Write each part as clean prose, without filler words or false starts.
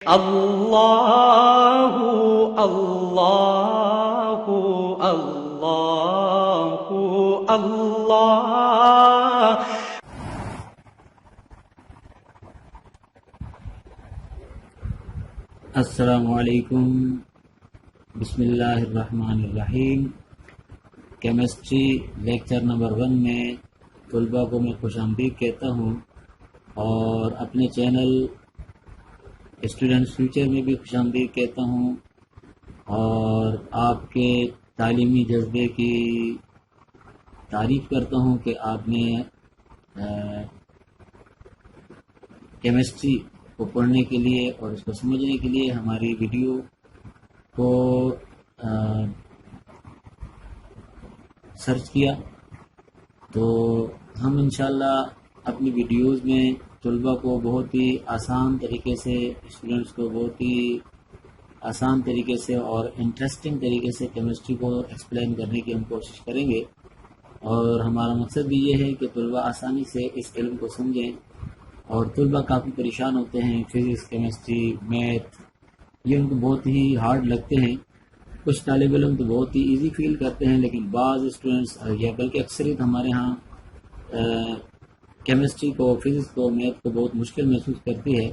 اللہ اللہ اللہ اللہ۔ السلام علیکم، بسم اللہ الرحمن الرحیم۔ کیمسٹری لیکچر نمبر 1 میں طلباء کو میں خوش آمدید کہتا ہوں، اور اپنے چینل اسٹوڈنٹس فیوچر میں بھی خوش آمدید کہتا ہوں، اور آپ کے تعلیمی جذبے کی تعریف کرتا ہوں کہ آپ نے کیمسٹری کو پڑھنے کے لیے اور اس کو سمجھنے کے لیے ہماری ویڈیو کو سرچ کیا۔ تو ہم انشاءاللہ اپنی ویڈیوز میں طلباء کو بہت ہی آسان طریقے سے، اسٹوڈنٹس کو بہت ہی آسان طریقے سے اور انٹرسٹنگ طریقے سے کیمسٹری کو ایکسپلین کرنے کی ہم کوشش کریں گے، اور ہمارا مقصد بھی یہ ہے کہ طلباء آسانی سے اس علم کو سمجھیں۔ اور طلباء کافی پریشان ہوتے ہیں، فزکس، کیمسٹری، میتھ یہ ان کو بہت ہی ہارڈ لگتے ہیں۔ کچھ طالب علم تو بہت ہی ایزی فیل کرتے ہیں، لیکن بعض اسٹوڈنٹس یا بلکہ اکثریت ہمارے ہاں کیمسٹری کو، فزکس کو، میتھ کو بہت مشکل محسوس کرتی ہے،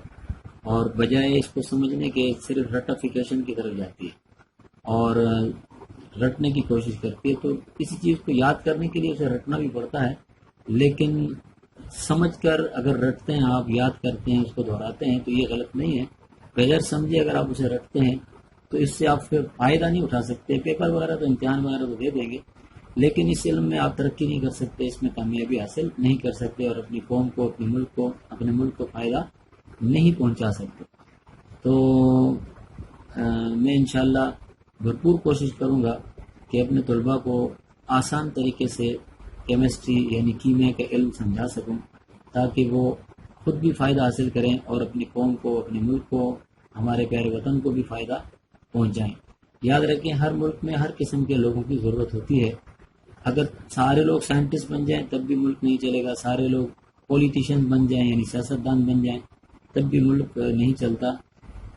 اور بجائے اس کو سمجھنے کے صرف رٹیفیکیشن کی طرف جاتی ہے اور رٹنے کی کوشش کرتی ہے۔ تو کسی چیز کو یاد کرنے کے لیے اسے رٹنا بھی پڑتا ہے، لیکن سمجھ کر اگر رٹتے ہیں، آپ یاد کرتے ہیں، اس کو دہراتے ہیں، تو یہ غلط نہیں ہے۔ بغیر سمجھے اگر آپ اسے رٹتے ہیں تو اس سے آپ پھر فائدہ نہیں اٹھا سکتے۔ پیپر وغیرہ تو، امتحان وغیرہ تو دے دیں گے، لیکن اس علم میں آپ ترقی نہیں کر سکتے، اس میں کامیابی حاصل نہیں کر سکتے، اور اپنی قوم کو، اپنے ملک کو فائدہ نہیں پہنچا سکتے۔ تو میں انشاءاللہ بھرپور کوشش کروں گا کہ اپنے طلباء کو آسان طریقے سے کیمسٹری یعنی کیمیا کا علم سمجھا سکوں، تاکہ وہ خود بھی فائدہ حاصل کریں اور اپنی قوم کو، اپنے ملک کو، ہمارے پیارے وطن کو بھی فائدہ پہنچائیں۔ یاد رکھیں، ہر ملک میں ہر قسم کے لوگوں کی ضرورت ہوتی ہے۔ اگر سارے لوگ سائنٹسٹ بن جائیں تب بھی ملک نہیں چلے گا، سارے لوگ پولیٹیشین بن جائیں یعنی سیاستدان بن جائیں تب بھی ملک نہیں چلتا۔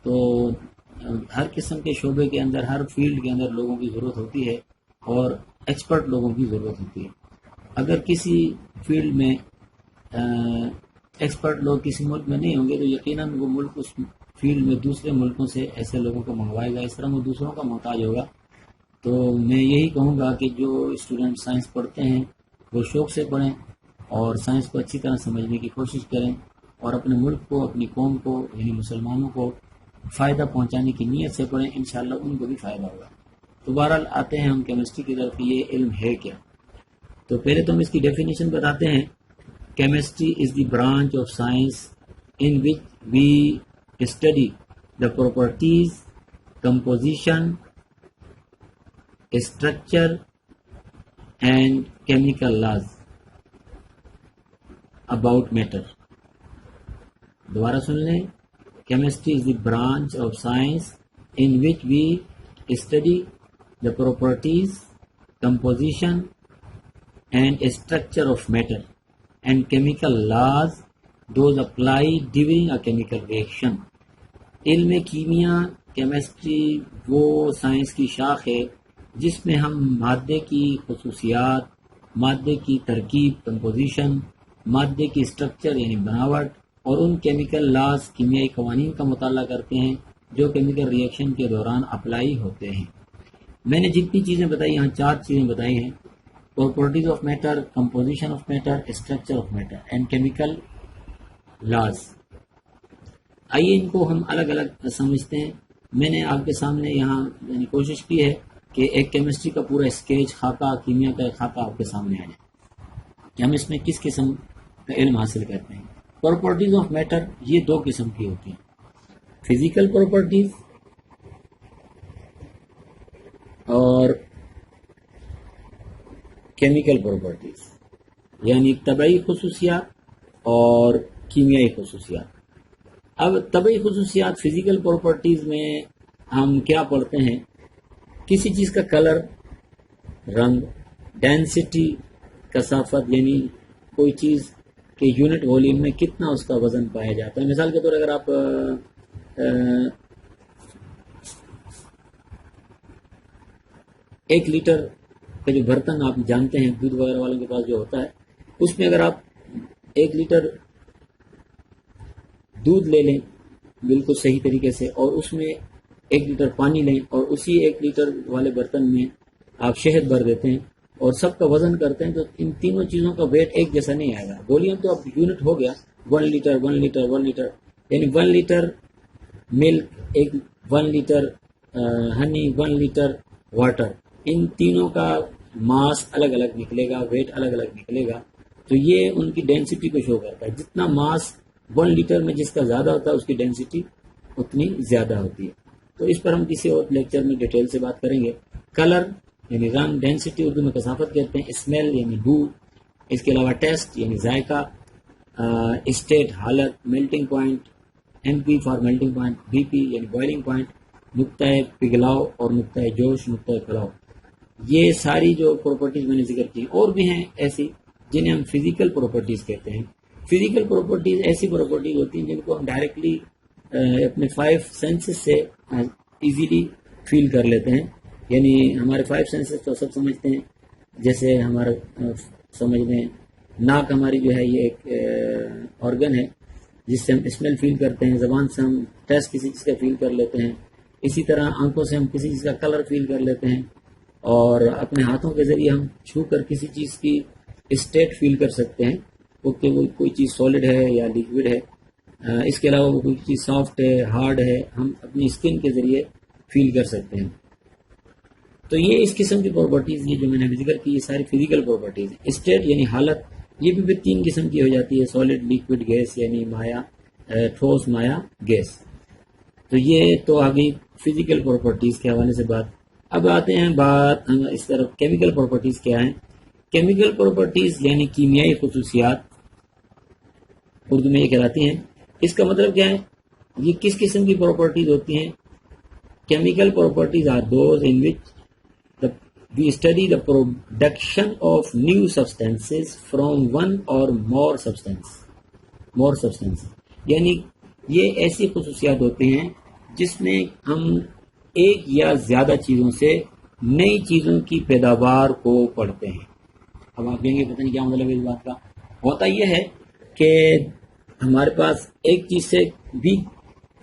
تو ہر قسم کے شعبے کے اندر، ہر فیلڈ کے اندر لوگوں کی ضرورت ہوتی ہے، اور ایکسپرٹ لوگوں کی ضرورت ہوتی ہے۔ اگر کسی فیلڈ میں ایکسپرٹ لوگ کسی ملک میں نہیں ہوں گے تو یقیناً وہ ملک اس فیلڈ میں دوسرے ملکوں سے ایسے لوگوں کو منگوائے گا، اس طرح وہ دوسروں کا محتاج ہوگا۔ تو میں یہی کہوں گا کہ جو اسٹوڈنٹ سائنس پڑھتے ہیں وہ شوق سے پڑھیں، اور سائنس کو اچھی طرح سمجھنے کی کوشش کریں، اور اپنے ملک کو، اپنی قوم کو یعنی مسلمانوں کو فائدہ پہنچانے کی نیت سے پڑھیں، انشاءاللہ ان کو بھی فائدہ ہوگا۔ تو بہرحال آتے ہیں ہم کیمسٹری کی طرف۔ یہ علم ہے کیا؟ تو پہلے تو ہم اس کی ڈیفینیشن بتاتے ہیں۔ Chemistry is the branch of science in which we study the properties, composition, structure and chemical laws about matter. دوبارہ سن لیں۔ Chemistry is the branch of science in which we study the properties, composition and structure of matter and chemical laws those apply during a chemical reaction. علم کیمیا، chemistry وہ science کی شاخ ہے جس میں ہم مادے کی خصوصیات، مادے کی ترکیب، کمپوزیشن، مادے کی اسٹرکچر یعنی بناوٹ، اور ان کیمیکل لاز، کیمیائی قوانین کا مطالعہ کرتے ہیں جو کیمیکل ریئیکشن کے دوران اپلائی ہوتے ہیں۔ میں نے جتنی چیزیں بتائی، یہاں 4 چیزیں بتائی ہیں: properties of matter, composition of matter, structure of matter and chemical laws۔ آئیے ان کو ہم الگ الگ سمجھتے ہیں۔ میں نے آپ کے سامنے یہاں یعنی کوشش کی ہے کہ ایک کیمسٹری کا پورا اسکیچ، خاکہ، کیمیا کا خاکہ آپ کے سامنے آ جائے کہ ہم اس میں کس قسم کا علم حاصل کرتے ہیں۔ پراپرٹیز آف میٹر یہ 2 قسم کی ہوتی ہیں: فزیکل پراپرٹیز اور کیمیکل پراپرٹیز، یعنی طبعی خصوصیات اور کیمیائی خصوصیات۔ اب طبعی خصوصیات، فزیکل پراپرٹیز میں ہم کیا پڑھتے ہیں؟ کسی چیز کا کلر، رنگ، ڈینسٹی، کثافت، یعنی کوئی چیز کے یونٹ والیوم میں کتنا اس کا وزن پایا جاتا ہے۔ مثال کے طور اگر آپ ایک لیٹر کا جو برتن آپ جانتے ہیں دودھ وغیرہ والوں کے پاس جو ہوتا ہے، اس میں اگر آپ 1 لیٹر دودھ لے لیں بالکل صحیح طریقے سے، اور اس میں 1 لیٹر پانی لیں، اور اسی 1 لیٹر والے برتن میں آپ شہد بھر دیتے ہیں اور سب کا وزن کرتے ہیں، تو ان تینوں چیزوں کا ویٹ ایک جیسا نہیں آئے گا. وولیم تو اب یونٹ ہو گیا، 1 لیٹر 1 لیٹر 1 لیٹر، یعنی 1 لیٹر ملک، 1 لیٹر ہنی، 1 لیٹر واٹر، ان تینوں کا ماس الگ الگ نکلے گا، ویٹ الگ الگ نکلے گا. تو یہ ان کی ڈینسٹی کو شو کرتا ہے. جتنا ماس 1 لیٹر میں جس کا زیادہ ہوتا ہے اس کی ڈینسٹی اتنی زیادہ ہوتی ہے. تو اس پر ہم کسی اور لیکچر میں ڈیٹیل سے بات کریں گے. کلر یعنی رنگ، ڈینسٹی اردو میں کثافت کہتے ہیں، اسمیل یعنی بو، اس کے علاوہ ٹیسٹ یعنی ذائقہ، اسٹیٹ حالت، melting point, M P for melting point, B P یعنی بوائلنگ پوائنٹ، نقطۂ پگھلاؤ اور نقطۂ جوش، نقطۂ پھلاؤ. یہ ساری جو پراپرٹیز میں نے ذکر کی، اور بھی ہیں ایسی جنہیں ہم فزیکل پراپرٹیز کہتے ہیں. فزیکل پراپرٹیز ایسی پراپرٹیز ہوتی ہیں جن کو ہم ڈائریکٹلی اپنے 5 سینسز سے ایزیلی فیل کر لیتے ہیں. یعنی ہمارے 5 سینسز تو سب سمجھتے ہیں، جیسے ہمارا سمجھ لیں ناک ہماری جو ہے یہ ایک آرگن ہے جس سے ہم اسمیل فیل کرتے ہیں، زبان سے ہم ٹیسٹ کسی چیز کا فیل کر لیتے ہیں، اسی طرح آنکھوں سے ہم کسی چیز کا کلر فیل کر لیتے ہیں، اور اپنے ہاتھوں کے ذریعے ہم چھو کر کسی چیز کی اسٹیٹ فیل کر سکتے ہیں، وہ کہ وہ کوئی چیز سالڈ ہے یا لیکوڈ ہے. اس کے علاوہ وہ کوئی چیز سافٹ ہے، ہارڈ ہے، ہم اپنی اسکن کے ذریعے فیل کر سکتے ہیں. تو یہ اس قسم کی پراپرٹیز یہ جو میں نے ذکر کی یہ ساری فزیکل پراپرٹیز ہیں. اسٹیٹ یعنی حالت، یہ بھی 3 قسم کی ہو جاتی ہے، سالڈ، لیکوڈ، گیس، یعنی مایا، ٹھوس، مایا، گیس. تو یہ تو آگئی فزیکل پراپرٹیز کے حوالے سے بات. اب آتے ہیں بات اس طرف کیمیکل پراپرٹیز کیا ہیں. کیمیکل پراپرٹیز یعنی کیمیائی خصوصیات اردو میں یہ کہلاتی ہیں. اس کا مطلب کیا ہے؟ یہ کس قسم کی پراپرٹیز ہوتی ہیں؟ Chemical properties are those in which we study the production of new substances from one or more substances. یعنی یہ ایسی خصوصیات ہوتے ہیں جس میں ہم ایک یا زیادہ چیزوں سے نئی چیزوں کی پیداوار کو پڑھتے ہیں. اب آپ کہیں گے پتہ نہیں کیا مطلب ہے اس بات کا. ہوتا یہ ہے کہ ہمارے پاس ایک چیز سے بھی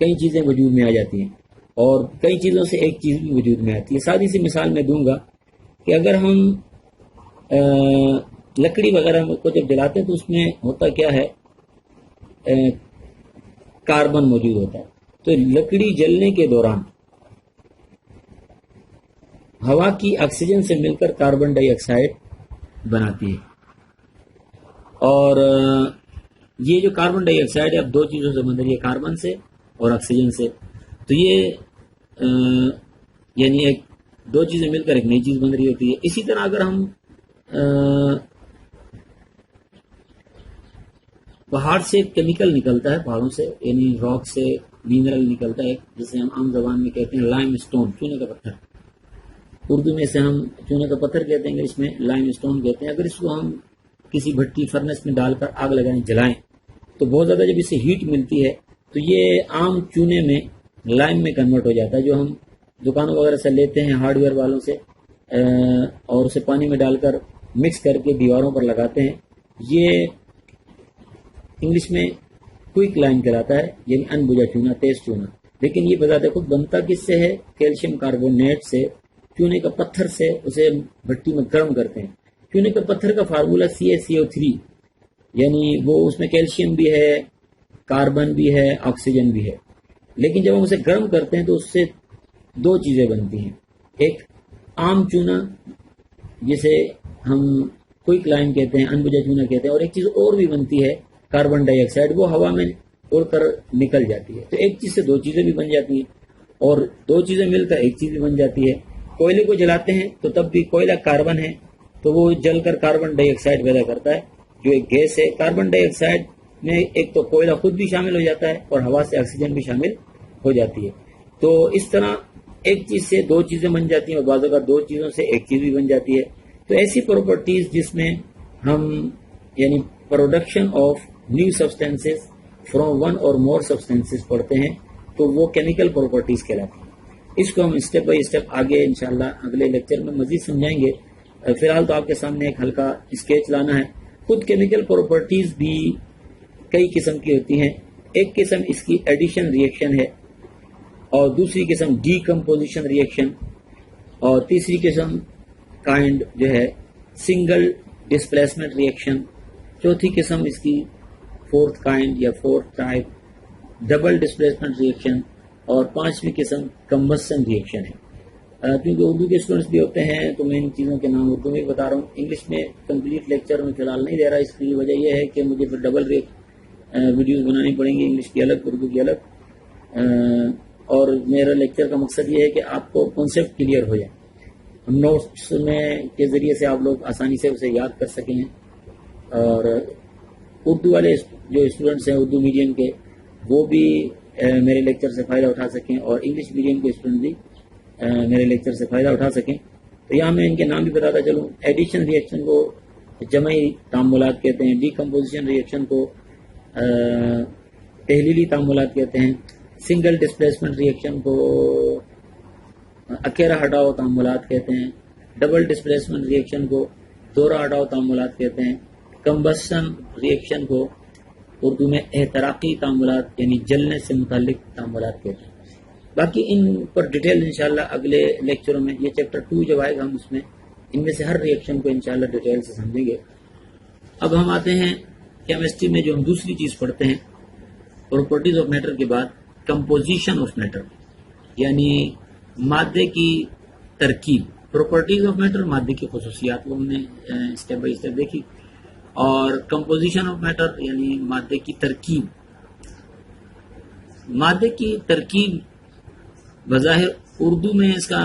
کئی چیزیں وجود میں آ جاتی ہیں، اور کئی چیزوں سے ایک چیز بھی وجود میں آتی ہے. سادی سی مثال میں دوں گا کہ اگر ہم لکڑی وغیرہ کو جب جلاتے ہیں تو اس میں ہوتا کیا ہے، کاربن موجود ہوتا ہے. تو لکڑی جلنے کے دوران ہوا کی آکسیجن سے مل کر کاربن ڈائی آکسائڈ بناتی ہے، اور یہ جو کاربن ڈائی آکسائڈ ہے اب 2 چیزوں سے بن رہی ہے، کاربن سے اور آکسیجن سے. تو یہ یعنی ایک 2 چیزیں مل کر ایک نئی چیز بن رہی ہوتی ہے. اسی طرح اگر ہم پہاڑ سے کیمیکل نکلتا ہے، پہاڑوں سے یعنی راک سے منرل نکلتا ہے جسے ہم عام زبان میں کہتے ہیں لائم اسٹون، چونے کا پتھر. اردو میں اسے ہم چونے کا پتھر کہتے ہیں، انگلش میں لائم اسٹون کہتے ہیں. اگر اس کو ہم کسی بھٹی فرنس میں ڈال کر آگ لگائیں، جلائیں، تو بہت زیادہ جب اسے ہیٹ ملتی ہے تو یہ عام چونے میں لائم میں کنورٹ ہو جاتا ہے، جو ہم دکانوں وغیرہ سے لیتے ہیں ہارڈ ویئر والوں سے، اور اسے پانی میں ڈال کر مکس کر کے دیواروں پر لگاتے ہیں. یہ انگلش میں کوئک لائم کہلاتا ہے، یعنی ان بجھا چونا، تیز چونا. لیکن یہ بذات خود بنتا کس سے ہے؟ کیلشیم کاربونیٹ سے، چونے کا پتھر سے اسے بھٹی میں گرم کرتے ہیں. چونے کا پتھر کا فارمولا CaCO3، یعنی وہ اس میں کیلشیم بھی ہے، کاربن بھی ہے، آکسیجن بھی ہے. لیکن جب ہم اسے گرم کرتے ہیں تو اس سے 2 چیزیں بنتی ہیں. ایک عام چونا جسے ہم کوئک لائم کہتے ہیں، ان بجھا چونا کہتے ہیں، اور ایک چیز اور بھی بنتی ہے کاربن ڈائی آکسائڈ، وہ ہوا میں اڑ کر نکل جاتی ہے. تو ایک چیز سے 2 چیزیں بھی بن جاتی ہیں، اور 2 چیزیں مل کر ایک چیز بھی بن جاتی ہے. کوئلے کو جلاتے ہیں تو تب بھی کوئلہ کاربن ہے تو وہ جل کر کاربن ڈائی آکسائڈ پیدا کرتا ہے جو ایک گیس ہے. کاربن ڈائی آکسائڈ میں ایک تو کوئلہ خود بھی شامل ہو جاتا ہے اور ہوا سے آکسیجن بھی شامل ہو جاتی ہے. تو اس طرح ایک چیز سے 2 چیزیں بن جاتی ہیں، اور بعض اوقات 2 چیزوں سے ایک چیز بھی بن جاتی ہے. تو ایسی پراپرٹیز جس میں ہم یعنی production of new substances from one اور مور سبسٹینسز پڑھتے ہیں، تو وہ کیمیکل پراپرٹیز کہلاتی ہیں. اس کو ہم اسٹیپ بائی اسٹیپ آگے انشاءاللہ اگلے لیکچر میں مزید سمجھائیں گے. فی الحال تو آپ کے سامنے ایک ہلکا اسکیچ لانا ہے. خود کیمیکل پراپرٹیز بھی کئی قسم کی ہوتی ہیں. ایک قسم اس کی ایڈیشن ری ایکشن ہے، اور دوسری قسم ڈی کمپوزیشن ری ایکشن، اور تیسری قسم کائنڈ جو ہے سنگل ڈسپلیسمنٹ ری ایکشن. چوتھی قسم اس کی فورتھ کائنڈ یا فورتھ ٹائپ ڈبل ڈسپلیسمنٹ ری ایکشن، اور پانچویں قسم کمبسن ری ایکشن ہے. کیونکہ اردو کے اسٹوڈنٹس بھی ہوتے ہیں تو میں ان چیزوں کے نام اردو میں بتا رہا ہوں. انگلش میں کمپلیٹ لیکچر میں فی الحال نہیں دے رہا. اس کی وجہ یہ ہے کہ مجھے پھر ڈبل ویڈیوز بنانی پڑیں گی، انگلش کی الگ اردو کی الگ. اور میرا لیکچر کا مقصد یہ ہے کہ آپ کو کانسیپٹ کلیئر ہو جائے، ہم نوٹس میں کے ذریعے سے آپ لوگ آسانی سے اسے یاد کر سکیں. اور اردو والے جو اسٹوڈنٹس ہیں اردو میڈیم کے وہ بھی میرے لیکچر سے فائدہ اٹھا سکیں، اور انگلش میڈیم کے اسٹوڈنٹ بھی میرے لیکچر سے فائدہ اٹھا سکیں. تو یہاں میں ان کے نام بھی بتاتا چلوں. ایڈیشن ری ایکشن کو جمعی تعاملات کہتے ہیں، ڈی کمپوزیشن ری ایکشن کو تحلیلی تعاملات کہتے ہیں، سنگل ڈسپلیسمنٹ ری ایکشن کو اکیرا ہٹاؤ تعاملات کہتے ہیں، ڈبل ڈسپلیسمنٹ ری ایکشن کو دورہ ہٹاؤ تعاملات کہتے ہیں، کمبسن ری ایکشن کو اردو میں احتراقی تعاملات یعنی جلنے سے متعلق تعاملات کہتے ہیں. باقی ان پر ڈیٹیل انشاءاللہ اگلے لیکچروں میں، یہ چیپٹر 2 جب آئے گا ہم اس میں ان میں سے ہر ری ایکشن کو انشاءاللہ ڈیٹیل سے سمجھیں گے. اب ہم آتے ہیں کیمسٹری میں جو ہم دوسری چیز پڑھتے ہیں پراپرٹیز آف میٹر کے بعد کمپوزیشن آف میٹر، یعنی مادے کی ترکیب. پراپرٹیز آف میٹر مادے کی خصوصیات وہ ہم نے اسٹیپ بائی اسٹیپ دیکھی، اور کمپوزیشن آف میٹر یعنی مادے کی ترکیب. مادے کی ترکیب بظاہر اردو میں اس کا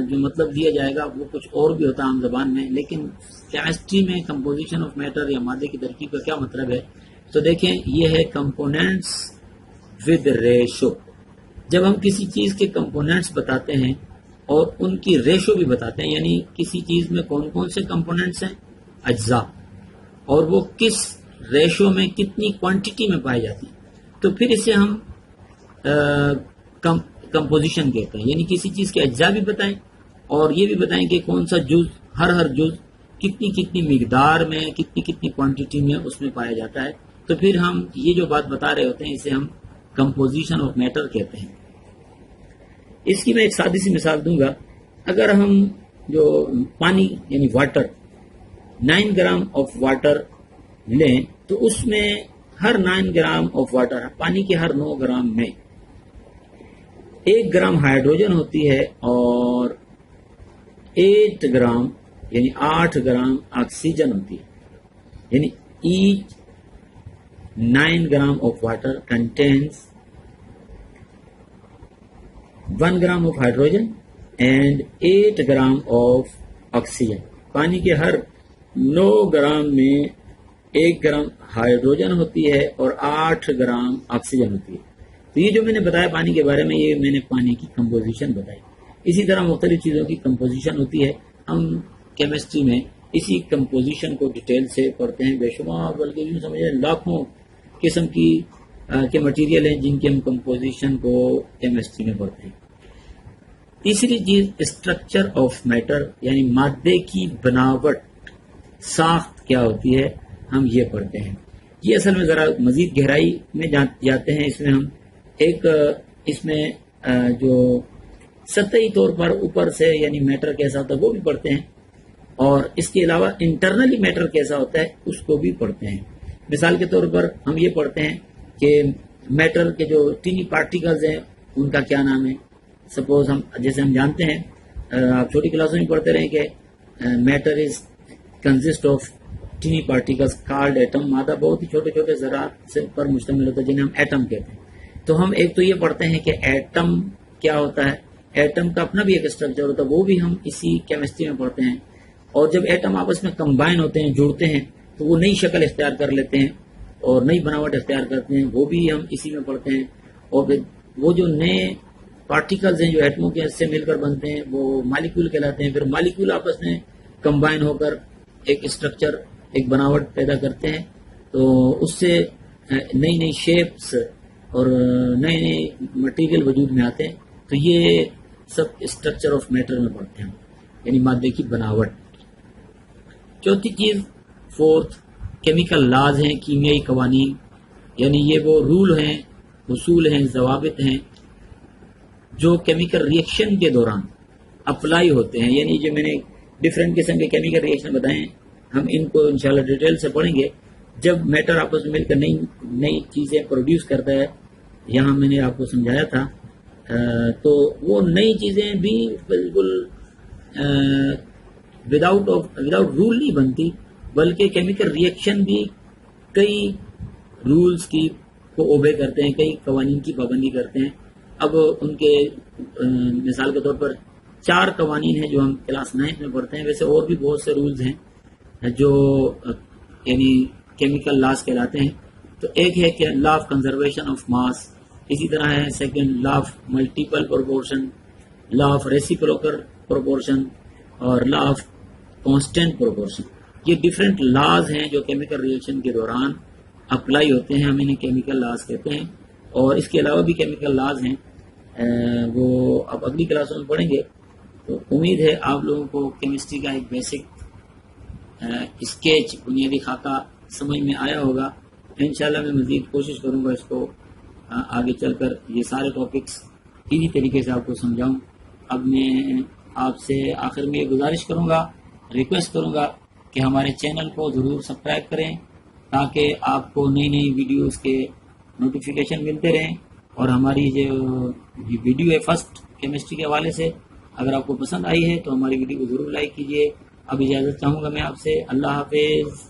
جو مطلب دیا جائے گا وہ کچھ اور بھی ہوتا ہے عام زبان میں، لیکن کیمسٹری میں کمپوزیشن آف میٹر یا مادے کی ترکیب کا کیا مطلب ہے تو دیکھیں یہ ہے کمپوننٹس ود ریشو. جب ہم کسی چیز کے کمپوننٹس بتاتے ہیں اور ان کی ریشو بھی بتاتے ہیں، یعنی کسی چیز میں کون کون سے کمپوننٹس ہیں، اجزاء، اور وہ کس ریشو میں کتنی کوانٹٹی میں پائے جاتی ہیں، تو پھر اسے ہم کمپوزیشن کہتے ہیں. یعنی کسی چیز کے اجزاء بھی بتائیں اور یہ بھی بتائیں کہ کون سا جز، ہر جز کتنی کتنی مقدار میں، کتنی کتنی کوانٹٹی میں اس میں پایا جاتا ہے، تو پھر ہم یہ جو بات بتا رہے ہوتے ہیں اسے ہم کمپوزیشن آف میٹر کہتے ہیں. اس کی میں ایک سادی سی مثال دوں گا. اگر ہم جو پانی یعنی واٹر 9 گرام آف واٹر لیں تو اس میں ہر 9 گرام آف واٹر، پانی کے ہر 9 گرام میں 1 گرام ہائیڈروجن ہوتی ہے اور 8 گرام یعنی 8 گرام آکسیجن ہوتی ہے. یعنی H 9 grams of water contains 1 gram of hydrogen and 8 grams of oxygen. پانی کے ہر 9 گرام میں 1 گرام ہائیڈروجن ہوتی ہے اور 8 گرام آکسیجن ہوتی ہے. تو یہ جو میں نے بتایا پانی کے بارے میں، یہ میں نے پانی کی کمپوزیشن بتائی. اسی طرح مختلف چیزوں کی کمپوزیشن ہوتی ہے. ہم کیمسٹری میں اسی کمپوزیشن کو ڈیٹیل سے پڑھتے ہیں. بے شمار بلکہ یوں سمجھیں لاکھوں قسم کی کے مٹیریل ہیں جن کی ہم کمپوزیشن کو کیمسٹری میں پڑھتے ہیں. تیسری چیز اسٹرکچر آف میٹر یعنی مادے کی بناوٹ، ساخت کیا ہوتی ہے، ہم یہ پڑھتے ہیں. یہ اصل میں ذرا مزید گہرائی میں جاتے ہیں. اس میں ہم ایک اس میں جو سطحی طور پر اوپر سے یعنی میٹر کیسا ہوتا ہے وہ بھی پڑھتے ہیں، اور اس کے علاوہ انٹرنلی میٹر کیسا ہوتا ہے اس کو بھی پڑھتے ہیں. مثال کے طور پر ہم یہ پڑھتے ہیں کہ میٹر کے جو ٹینی پارٹیکلز ہیں ان کا کیا نام ہے. سپوز ہم جیسے ہم جانتے ہیں، آپ چھوٹی کلاسوں میں پڑھتے رہیں کہ matter is consist of tiny particles called atom. مادہ بہت ہی چھوٹے چھوٹے ذرات سے پر مشتمل ہوتا ہے جنہیں ہم ایٹم کہتے ہیں. تو ہم ایک تو یہ پڑھتے ہیں کہ ایٹم کیا ہوتا ہے، ایٹم کا اپنا بھی ایک اسٹرکچر ہوتا ہے، وہ بھی ہم اسی کیمسٹری میں پڑھتے ہیں. اور جب ایٹم آپس میں کمبائن ہوتے ہیں، جڑتے ہیں، تو وہ نئی شکل اختیار کر لیتے ہیں اور نئی بناوٹ اختیار کرتے ہیں، وہ بھی ہم اسی میں پڑھتے ہیں. اور پھر وہ جو نئے پارٹیکلز ہیں جو ایٹموں کے سے مل کر بنتے ہیں وہ مالیکول کہلاتے ہیں. پھر مالیکول آپس میں کمبائن ہو کر ایک اسٹرکچر، ایک بناوٹ پیدا کرتے ہیں. تو اس سے نئی نئی شیپس اور نئے نئے مٹیریل وجود میں آتے ہیں، تو یہ سب اسٹرکچر آف میٹر میں پڑھتے ہیں، یعنی مادے کی بناوٹ۔ چوتھی چیز، فورتھ، کیمیکل لاز ہیں، کیمیائی قوانین، یعنی یہ وہ رول ہیں، اصول ہیں، ضوابط ہیں جو کیمیکل ریئیکشن کے دوران اپلائی ہوتے ہیں، یعنی جو میں نے ڈفرینٹ قسم کے کیمیکل ریئیکشن بتائے ہیں، ہم ان کو انشاءاللہ ڈیٹیل سے پڑھیں گے۔ جب میٹر آپس میں مل کر نئی چیزیں پروڈیوس کرتا ہے، یہاں میں نے آپ کو سمجھایا تھا، تو وہ نئی چیزیں بھی بالکل وداؤٹ رول نہیں بنتی، بلکہ کیمیکل ریئیکشن بھی کئی رولز کی کو اوبے کرتے ہیں، کئی قوانین کی پابندی کرتے ہیں۔ اب ان کے مثال کے طور پر 4 قوانین ہیں جو ہم کلاس 9 میں پڑھتے ہیں، ویسے اور بھی بہت سے رولز ہیں جو یعنی کیمیکل لاز کہلاتے ہیں۔ تو ایک ہے کہ law of conservation of mass, اسی طرح ہے second law of multiple proportion, law of reciprocal proportion اور لا آف کانسٹینٹ پروپورشن۔ یہ ڈفرینٹ لاز ہیں جو کیمیکل ریئیکشن کے دوران اپلائی ہوتے ہیں، ہم انہیں کیمیکل لاز کہتے ہیں۔ اور اس کے علاوہ بھی کیمیکل لاز ہیں، وہ اب اگلی کلاسوں میں پڑھیں گے۔ تو امید ہے آپ لوگوں کو کیمسٹری کا ایک بیسک اسکیچ، بنیادی خاکہ سمجھ میں آیا ہوگا۔ انشاءاللہ میں مزید کوشش کروں گا اس کو آگے چل کر یہ سارے ٹاپکس اسی طریقے سے آپ کو سمجھاؤں۔ اب میں آپ سے آخر میں یہ گزارش کروں گا، ریکویسٹ کروں گا کہ ہمارے چینل کو ضرور سبسکرائب کریں تاکہ آپ کو نئی نئی ویڈیوز کے نوٹیفیکیشن ملتے رہیں، اور ہماری جو ویڈیو ہے فرسٹ کیمسٹری کے حوالے سے اگر آپ کو پسند آئی ہے تو ہماری ویڈیو کو ضرور لائک کیجیے۔ اب اجازت چاہوں گا میں آپ سے، اللہ حافظ۔